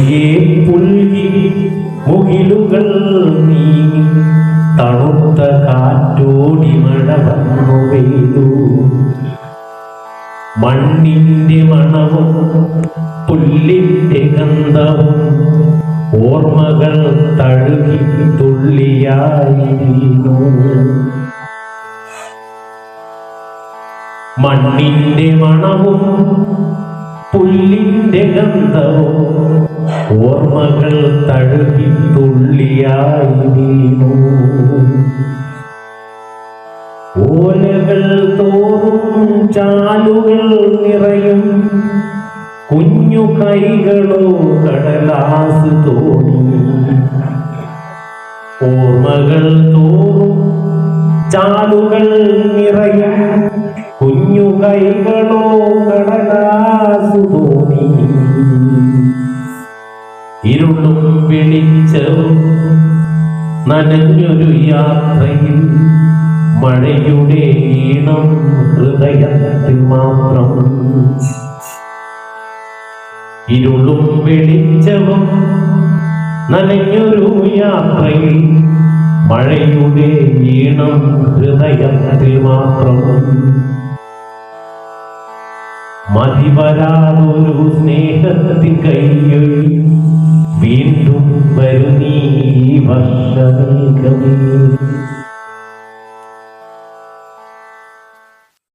പയ്യെ പുൽകി മുകിലുകൾ നീങ്ങി തണുത്ത കാറ്റോടി മഴ വന്നു പെയ്തു. മണ്ണിന്റെ മണവും പുല്ലിന്റെ ഗന്ധവും ഓർമ്മകൾ തഴുകി തുള്ളിയായി വീണു. മണ്ണിന്റെ മണവും പുല്ലിന്റെ ഗന്ധവും ഓർമ്മകൾ തഴുകി തുള്ളിയായി വീണു. ഓലകൾ തോറും ചാലുകൾ നിറയും കുഞ്ഞു കൈകളോ കടലാസ് തോണി. ഓർമ്മകൾ തോറും ചാലുകൾ നിറയും കുഞ്ഞു കൈകളോ കടലാസ് തോണി. ഇരുളും വെളിച്ചവും നനഞ്ഞൊരു യാത്രയിൽ മഴയുടെ ഈണം ഹൃദയത്തിൽ മാത്രം. ഇരുളും വെളിച്ചവും നനഞ്ഞൊരു യാത്രയിൽ മഴയുടെ ഈണം ഹൃദയത്തിൽ മാത്രം. മതിവരാതൊരു സ്നേഹത്തിൻ കൈയൊഴി വീണ്ടും വരുന്നീ വർഷമേഘമേ.